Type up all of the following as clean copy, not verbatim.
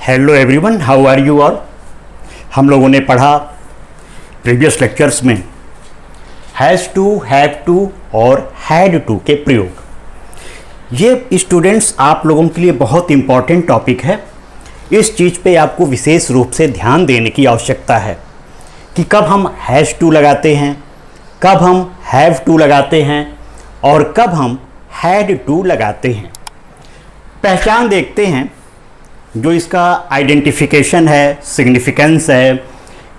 Hello everyone, how are you all. हम लोगों ने पढ़ा प्रीवियस लेक्चर्स में हैज़ टू, हैव टू और हैड टू के प्रयोग। ये स्टूडेंट्स आप लोगों के लिए बहुत इम्पॉर्टेंट टॉपिक है। इस चीज़ पे आपको विशेष रूप से ध्यान देने की आवश्यकता है कि कब हम हैज़ टू लगाते हैं, कब हम हैव टू लगाते हैं और कब हम हैड टू लगाते हैं। पहचान देखते हैं, जो इसका आइडेंटिफिकेशन है, सिग्निफिकेंस है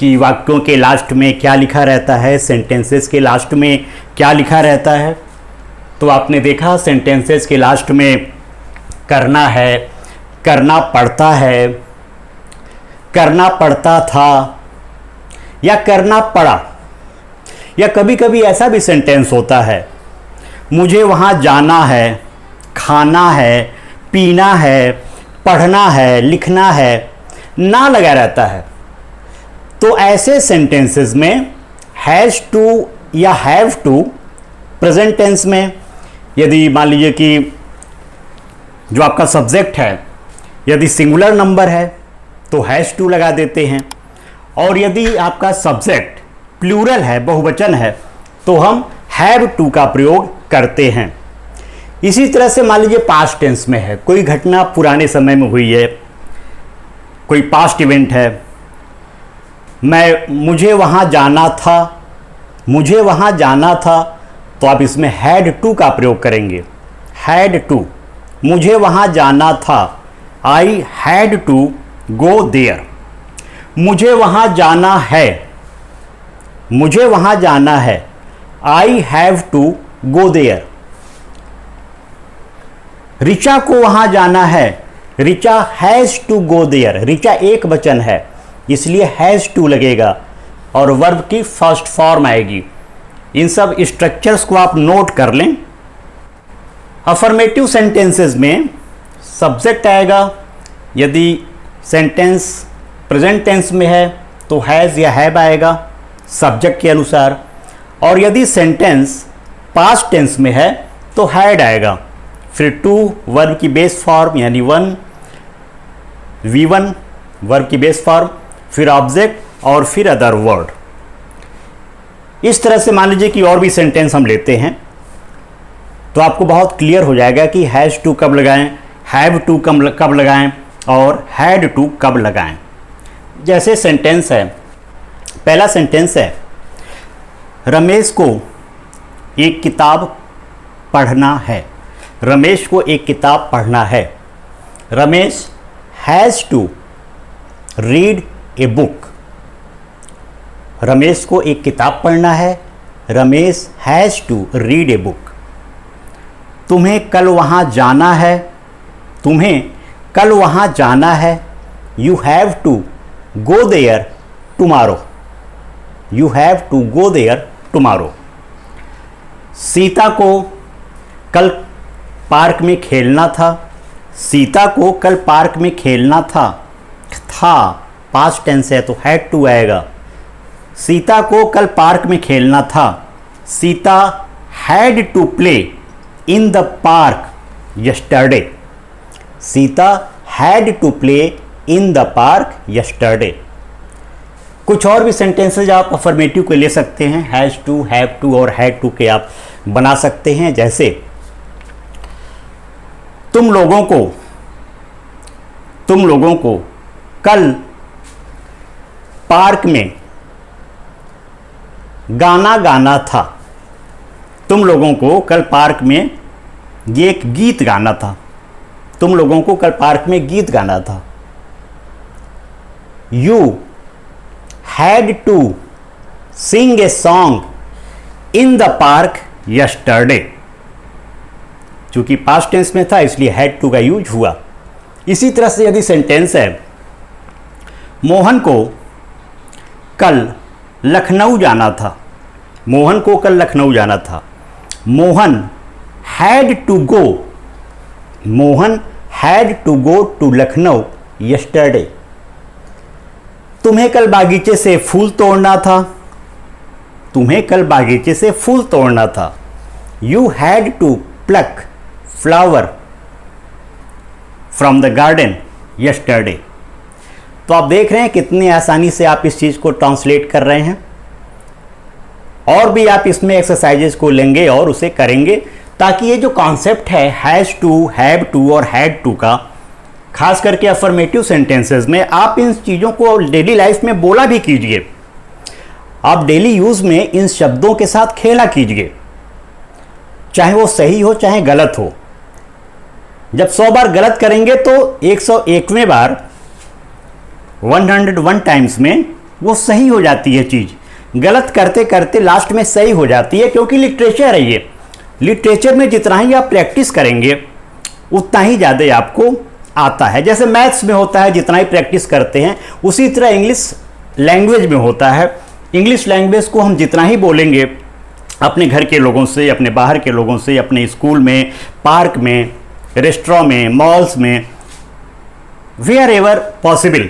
कि वाक्यों के लास्ट में क्या लिखा रहता है, सेंटेंसेस के लास्ट में क्या लिखा रहता है। तो आपने देखा सेंटेंसेस के लास्ट में करना है, करना पड़ता है, करना पड़ता था या करना पड़ा। या कभी कभी ऐसा भी सेंटेंस होता है, मुझे वहाँ जाना है, खाना है, पीना है, पढ़ना है, लिखना है, ना लगा रहता है। तो ऐसे सेंटेंसेस में हैज़ टू या हैव टू प्रेजेंट टेंस में, यदि मान लीजिए कि जो आपका सब्जेक्ट है यदि सिंगुलर नंबर है तो हैज़ टू लगा देते हैं, और यदि आपका सब्जेक्ट प्लूरल है, बहुवचन है, तो हम हैव टू का प्रयोग करते हैं। इसी तरह से मान लीजिए पास्ट टेंस में है, कोई घटना पुराने समय में हुई है, कोई पास्ट इवेंट है, मुझे वहाँ जाना था, मुझे वहाँ जाना था, तो आप इसमें हैड टू का प्रयोग करेंगे। हैड टू, मुझे वहाँ जाना था, I had to go there. मुझे वहाँ जाना है, मुझे वहाँ जाना है, I have to go there. Richa को वहाँ जाना है, Richa has to go there. Richa एक वचन है इसलिए हैज़ टू लगेगा और वर्ब की फर्स्ट फॉर्म आएगी। इन सब स्ट्रक्चर्स को आप नोट कर लें। अफर्मेटिव सेंटेंसेस में सब्जेक्ट आएगा, यदि सेंटेंस प्रेजेंट टेंस में है तो हैज़ या हैव आएगा सब्जेक्ट के अनुसार, और यदि सेंटेंस पास्ट टेंस में है तो हैड आएगा। फिर टू वर्ब की बेस फॉर्म यानी वन, V1 वर्ब की बेस फॉर्म, फिर ऑब्जेक्ट और फिर अदर वर्ड। इस तरह से मान लीजिए कि और भी सेंटेंस हम लेते हैं तो आपको बहुत क्लियर हो जाएगा कि हैज़ टू कब लगाएं, हैव टू कब लगाएं और हैड टू कब लगाएं। जैसे सेंटेंस है, पहला सेंटेंस है, रमेश को एक किताब पढ़ना है। रमेश को एक किताब पढ़ना है। Ramesh has to read a book. Ramesh को एक किताब पढ़ना है, Ramesh has to read a book. तुम्हें कल वहाँ जाना है, तुम्हें कल वहाँ जाना है, you have to go there tomorrow. You have to go there tomorrow. Sita को कल पार्क में खेलना था। सीता को कल पार्क में खेलना था पास्ट टेंस है तो हैड टू आएगा। सीता को कल पार्क में खेलना था, Sita had to play in the park yesterday. Sita had to play in the park yesterday. कुछ और भी सेंटेंसेज आप अफर्मेटिव के ले सकते हैं, हैज़ टू, हैव टू और हैड टू के आप बना सकते हैं। जैसे तुम लोगों को कल पार्क में गाना गाना था। तुम लोगों को कल पार्क में ये एक गीत गाना था। तुम लोगों को कल पार्क में गीत गाना था। You had to sing a song in the park yesterday. चूंकि पास्ट टेंस में था इसलिए हैड टू का यूज हुआ। इसी तरह से यदि सेंटेंस है, मोहन को कल लखनऊ जाना था। मोहन को कल लखनऊ जाना था। Mohan had to go, Mohan had to go to Lucknow yesterday. तुम्हें कल बागीचे से फूल तोड़ना था। तुम्हें कल बागीचे से फूल तोड़ना था। You had to pluck flower from the garden yesterday. तो आप देख रहे हैं कितनी आसानी से आप इस चीज़ को ट्रांसलेट कर रहे हैं। और भी आप इसमें एक्सरसाइजेस को लेंगे और उसे करेंगे, ताकि ये जो कॉन्सेप्ट है हैज़ टू, हैव टू और हैड टू का, खास करके अफर्मेटिव सेंटेंसेस में आप इन चीज़ों को डेली लाइफ में बोला भी कीजिए। आप डेली यूज़ में इन शब्दों के साथ खेला कीजिए, चाहे वो सही हो चाहे गलत हो। जब 100 बार गलत करेंगे तो 101वें बार 101 टाइम्स में वो सही हो जाती है चीज़। गलत करते करते लास्ट में सही हो जाती है, क्योंकि लिटरेचर है ये। लिटरेचर में जितना ही आप प्रैक्टिस करेंगे उतना ही ज़्यादा आपको आता है। जैसे मैथ्स में होता है, जितना ही प्रैक्टिस करते हैं, उसी तरह इंग्लिश लैंग्वेज में होता है। इंग्लिश लैंग्वेज को हम जितना ही बोलेंगे अपने घर के लोगों से, अपने बाहर के लोगों से, अपने स्कूल में, पार्क में, रेस्टोरेंट में, मॉल्स में, वेयर एवर पॉसिबल,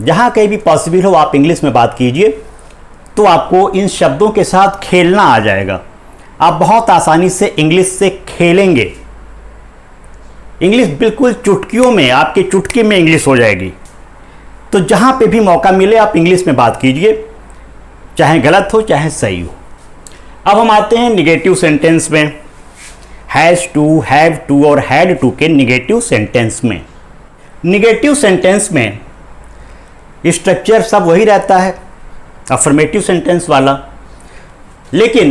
जहाँ कहीं भी पॉसिबल हो आप इंग्लिश में बात कीजिए, तो आपको इन शब्दों के साथ खेलना आ जाएगा। आप बहुत आसानी से इंग्लिश से खेलेंगे। इंग्लिश बिल्कुल चुटकियों में, आपके चुटकी में इंग्लिश हो जाएगी। तो जहाँ पे भी मौका मिले आप इंग्लिश में बात कीजिए, चाहे गलत हो चाहे सही हो। अब हम आते हैं निगेटिव सेंटेंस में, हैज़ टू, हैव टू और हैड टू के निगेटिव सेंटेंस में। निगेटिव सेंटेंस में स्ट्रक्चर सब वही रहता है अफर्मेटिव सेंटेंस वाला, लेकिन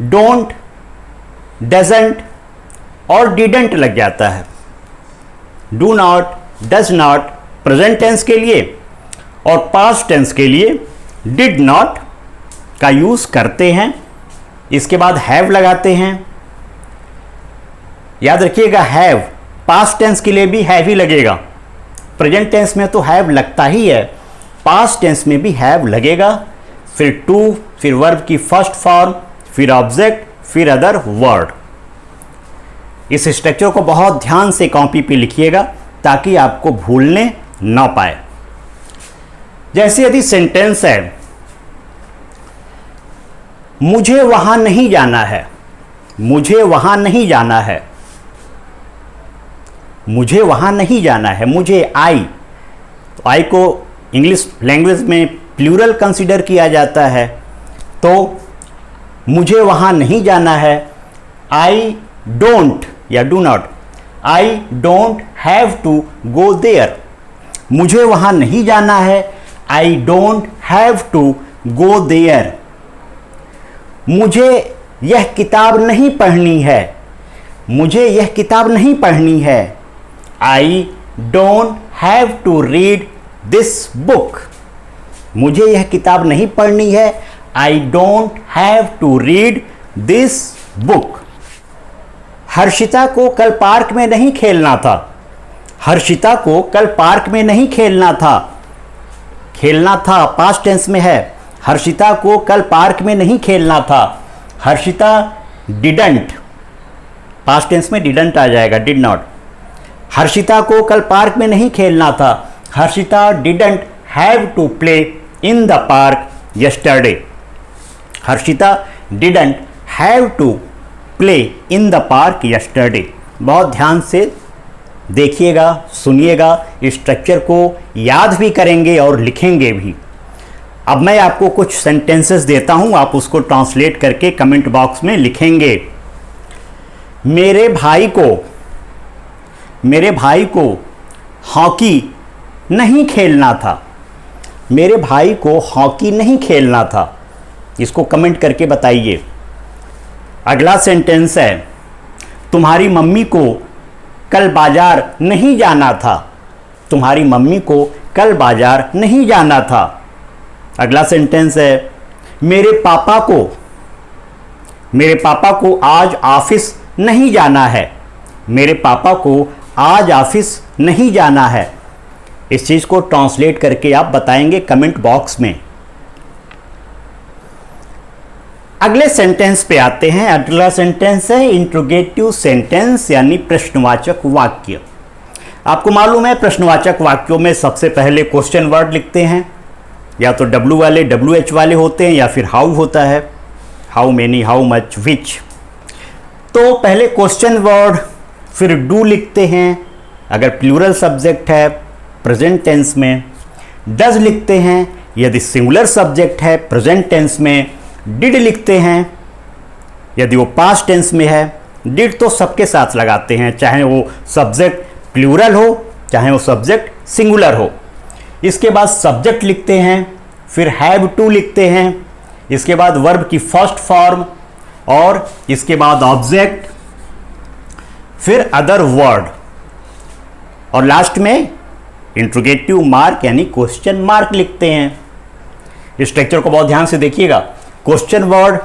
डोंट, डजंट और डिडंट लग जाता है। Do not, does not present tense के लिए, और पास्ट टेंस के लिए डिड नॉट का यूज़ करते हैं। इसके बाद हैव लगाते हैं। याद रखिएगा, हैव पास्ट टेंस के लिए भी हैव ही लगेगा। प्रेजेंट टेंस में तो हैव लगता ही है, पास्ट टेंस में भी हैव लगेगा। फिर टू, फिर वर्ब की फर्स्ट फॉर्म, फिर ऑब्जेक्ट, फिर अदर वर्ड। इस स्ट्रक्चर को बहुत ध्यान से कॉपी पे लिखिएगा ताकि आपको भूलने ना पाए। जैसे यदि सेंटेंस है, मुझे वहां नहीं जाना है, मुझे वहां नहीं जाना है, मुझे वहां नहीं जाना है, मुझे आई, तो आई को इंग्लिश लैंग्वेज में प्लूरल कंसीडर किया जाता है। तो मुझे वहां नहीं जाना है, आई डोंट या do not, I don't have to go there. मुझे वहां नहीं जाना है, I don't have to go there. मुझे यह किताब नहीं पढ़नी है, मुझे यह किताब नहीं पढ़नी है, I don't have to read this book. मुझे यह किताब नहीं पढ़नी है, I don't have to read this book. Harshita को कल पार्क में नहीं खेलना था, हर्षिता को कल पार्क में नहीं खेलना था। खेलना था पास्ट टेंस में है, हर्षिता को कल पार्क में नहीं खेलना था। हर्षिता डिडंट, पास्ट टेंस में डिडंट आ जाएगा, डिड नॉट। हर्षिता को कल पार्क में नहीं खेलना था, Harshita didn't have to play in the park yesterday. Harshita didn't have to play in the park yesterday. बहुत ध्यान से देखिएगा, सुनिएगा, स्ट्रक्चर को याद भी करेंगे और लिखेंगे भी। अब मैं आपको कुछ सेंटेंसेस देता हूं, आप उसको ट्रांसलेट करके कमेंट बॉक्स में लिखेंगे। मेरे भाई को हॉकी नहीं खेलना था, मेरे भाई को हॉकी नहीं खेलना था। इसको कमेंट करके बताइए। अगला सेंटेंस है, तुम्हारी मम्मी को कल बाजार नहीं जाना था, तुम्हारी मम्मी को कल बाजार नहीं जाना था। अगला सेंटेंस है, मेरे पापा को आज ऑफिस नहीं जाना है, मेरे पापा को आज ऑफिस नहीं जाना है। इस चीज़ को ट्रांसलेट करके आप बताएंगे कमेंट बॉक्स में। अगले सेंटेंस पे आते हैं। अगला सेंटेंस है इंट्रोगेटिव सेंटेंस, यानी प्रश्नवाचक वाक्य। आपको मालूम है प्रश्नवाचक वाक्यों में सबसे पहले क्वेश्चन वर्ड लिखते हैं, या तो डब्ल्यू वाले, WH वाले होते हैं, या फिर हाउ होता है, हाउ मेनी, हाउ मच, विच। तो पहले क्वेश्चन वर्ड, फिर डू लिखते हैं अगर प्लूरल सब्जेक्ट है, प्रेजेंट टेंस में, डज लिखते हैं यदि सिंगुलर सब्जेक्ट है प्रेजेंट टेंस में, डिड लिखते हैं यदि वो पास्ट टेंस में है, डिड तो सबके साथ लगाते हैं चाहे वो सब्जेक्ट प्लूरल हो चाहे वो सब्जेक्ट सिंगुलर हो। इसके बाद सब्जेक्ट लिखते हैं, फिर हैव टू लिखते हैं, इसके बाद वर्ब की फर्स्ट फॉर्म और इसके बाद ऑब्जेक्ट, फिर अदर वर्ड और लास्ट में इंट्रोगेटिव मार्क यानी क्वेश्चन मार्क लिखते हैं। स्ट्रक्चर को बहुत ध्यान से देखिएगा, क्वेश्चन वर्ड,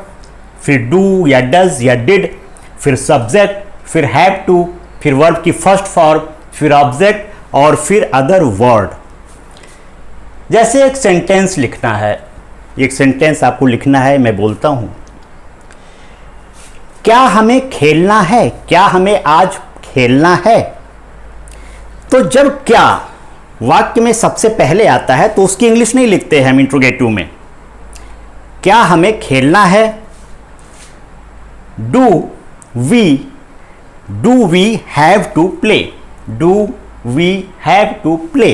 फिर डू या डज या डिड, फिर सब्जेक्ट, फिर हैव टू, फिर वर्ब की फर्स्ट फॉर्म, फिर ऑब्जेक्ट और फिर अदर वर्ड। जैसे एक सेंटेंस लिखना है, एक सेंटेंस आपको लिखना है, मैं बोलता हूं क्या हमें खेलना है, क्या हमें आज खेलना है। तो जब क्या वाक्य में सबसे पहले आता है तो उसकी इंग्लिश नहीं लिखते हैं हम इंट्रोगेटिव में। क्या हमें खेलना है, do we have to play, do we have to play.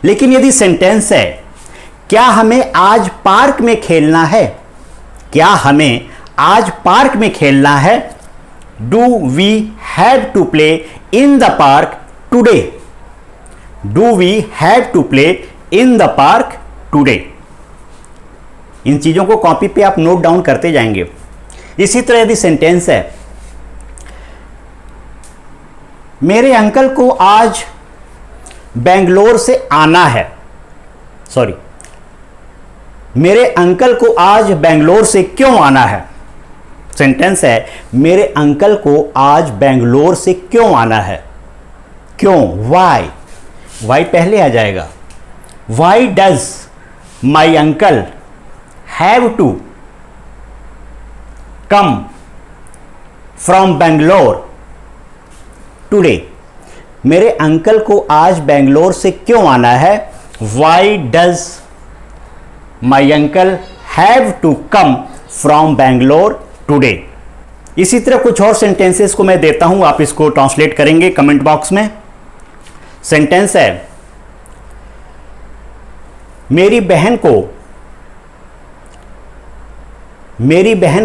लेकिन यदि सेंटेंस है क्या हमें आज पार्क में खेलना है, क्या हमें आज पार्क में खेलना है, do we have to play in the park today, do we have to play in the park today. इन चीजों को कॉपी पे आप नोट डाउन करते जाएंगे। इसी तरह यदि सेंटेंस है मेरे अंकल को आज बेंगलोर से आना है, सॉरी, मेरे अंकल को आज बेंगलोर से क्यों आना है। सेंटेंस है मेरे अंकल को आज बेंगलोर से क्यों आना है, क्यों, वाई, वाई पहले आ जाएगा। Why does my uncle have to come from Bangalore today, मेरे अंकल को आज बेंगलोर से क्यों आना है, why does my uncle have to come from Bangalore today. इसी तरह कुछ और सेंटेंसेस को मैं देता हूं, आप इसको ट्रांसलेट करेंगे कमेंट बॉक्स में। सेंटेंस है मेरी बहन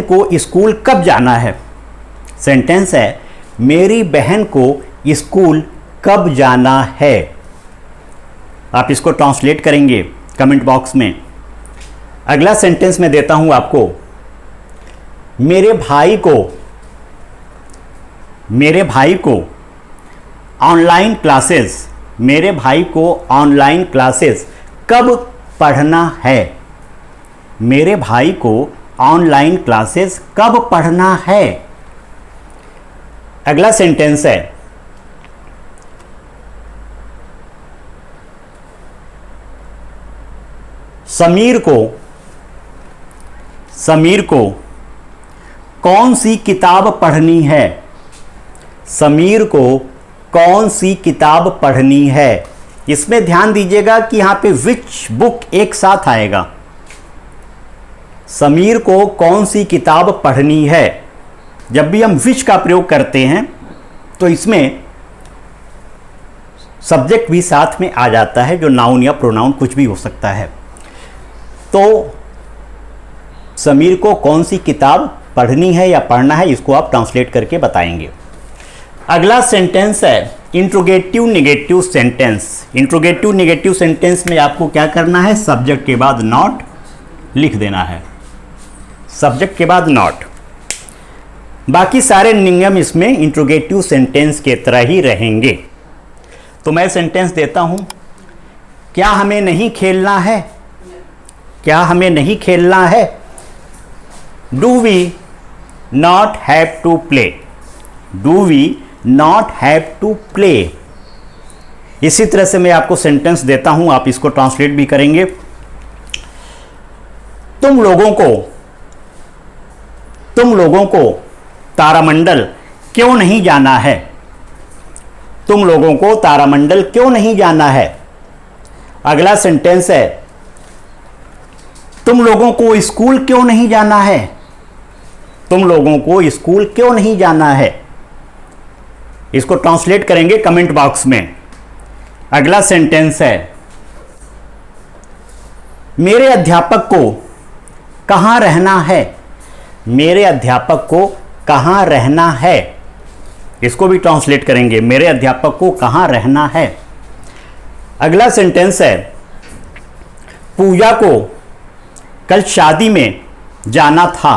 को स्कूल कब जाना है। सेंटेंस है मेरी बहन को स्कूल कब जाना है। आप इसको ट्रांसलेट करेंगे कमेंट बॉक्स में। अगला सेंटेंस मैं देता हूं आपको, मेरे भाई को ऑनलाइन क्लासेस, मेरे भाई को ऑनलाइन क्लासेस कब पढ़ना है, मेरे भाई को ऑनलाइन क्लासेस कब पढ़ना है। अगला सेंटेंस है समीर को कौन सी किताब पढ़नी है, समीर को कौन सी किताब पढ़नी है। इसमें ध्यान दीजिएगा कि यहां पे विच बुक एक साथ आएगा। समीर को कौन सी किताब पढ़नी है, जब भी हम विच का प्रयोग करते हैं तो इसमें सब्जेक्ट भी साथ में आ जाता है, जो नाउन या प्रोनाउन कुछ भी हो सकता है। तो समीर को कौन सी किताब पढ़नी है या पढ़ना है, इसको आप ट्रांसलेट करके बताएंगे। अगला सेंटेंस है interrogative negative sentence. Interrogative negative sentence में आपको क्या करना है, सब्जेक्ट के बाद नॉट लिख देना है, सब्जेक्ट के बाद नॉट। बाकी सारे नियम इसमें इंट्रोगेटिव सेंटेंस के तरह ही रहेंगे। तो मैं सेंटेंस देता हूं, क्या हमें नहीं खेलना है, क्या हमें नहीं खेलना है, do we not have to play, do we not have to play. इसी तरह से मैं आपको सेंटेंस देता हूं, आप इसको ट्रांसलेट भी करेंगे। तुम लोगों को तारामंडल क्यों नहीं जाना है, तुम लोगों को तारामंडल क्यों नहीं जाना है। अगला सेंटेंस है तुम लोगों को स्कूल क्यों नहीं जाना है, तुम लोगों को स्कूल क्यों नहीं जाना है। इसको ट्रांसलेट करेंगे कमेंट बॉक्स में। अगला सेंटेंस है, मेरे अध्यापक को कहाँ रहना है। मेरे अध्यापक को कहाँ रहना है, इसको भी ट्रांसलेट करेंगे, मेरे अध्यापक को कहाँ रहना है। अगला सेंटेंस है, पूजा को कल शादी में जाना था।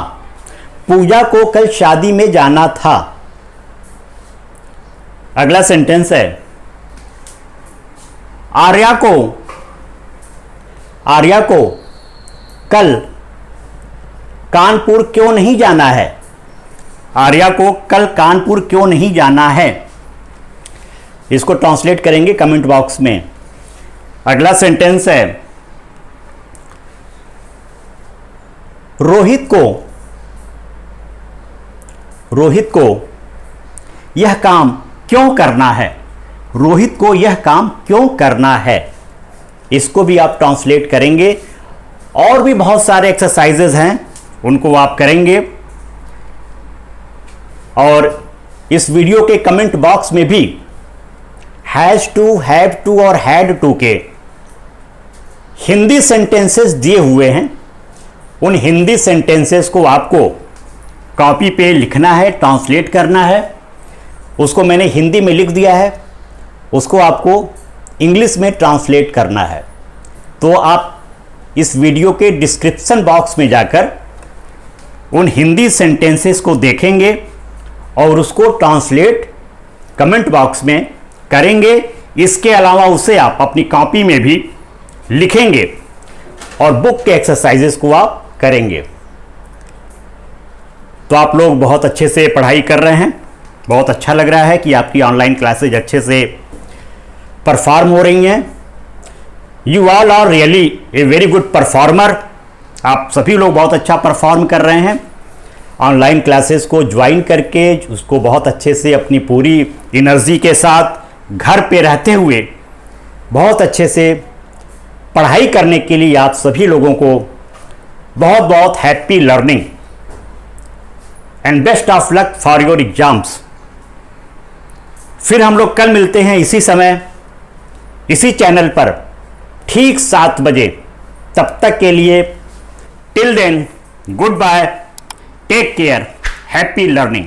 पूजा को कल शादी में जाना था। अगला सेंटेंस है, आर्या को कल कानपुर क्यों नहीं जाना है। आर्या को कल कानपुर क्यों नहीं जाना है, इसको ट्रांसलेट करेंगे कमेंट बॉक्स में। अगला सेंटेंस है, रोहित को यह काम क्यों करना है। रोहित को यह काम क्यों करना है, इसको भी आप ट्रांसलेट करेंगे। और भी बहुत सारे एक्सरसाइजेज हैं, उनको आप करेंगे। और इस वीडियो के कमेंट बॉक्स में भी हैज टू, हैव टू और हैड टू के हिंदी सेंटेंसेस दिए हुए हैं। उन हिंदी सेंटेंसेस को आपको कॉपी पे लिखना है, ट्रांसलेट करना है। उसको मैंने हिंदी में लिख दिया है, उसको आपको इंग्लिश में ट्रांसलेट करना है। तो आप इस वीडियो के डिस्क्रिप्शन बॉक्स में जाकर उन हिंदी सेंटेंसेस को देखेंगे और उसको ट्रांसलेट कमेंट बॉक्स में करेंगे। इसके अलावा उसे आप अपनी कॉपी में भी लिखेंगे और बुक के एक्सरसाइजेस को आप करेंगे। तो आप लोग बहुत अच्छे से पढ़ाई कर रहे हैं। बहुत अच्छा लग रहा है कि आपकी ऑनलाइन क्लासेज अच्छे से परफॉर्म हो रही हैं। You all are really a very good performer. आप सभी लोग बहुत अच्छा परफॉर्म कर रहे हैं। ऑनलाइन क्लासेस को ज्वाइन करके उसको बहुत अच्छे से अपनी पूरी एनर्जी के साथ घर पे रहते हुए बहुत अच्छे से पढ़ाई करने के लिए आप सभी लोगों को बहुत बहुत happy learning and best of luck for your exams. फिर हम लोग कल मिलते हैं इसी समय, इसी चैनल पर, ठीक 7 बजे। तब तक के लिए till then good bye, take care, happy learning.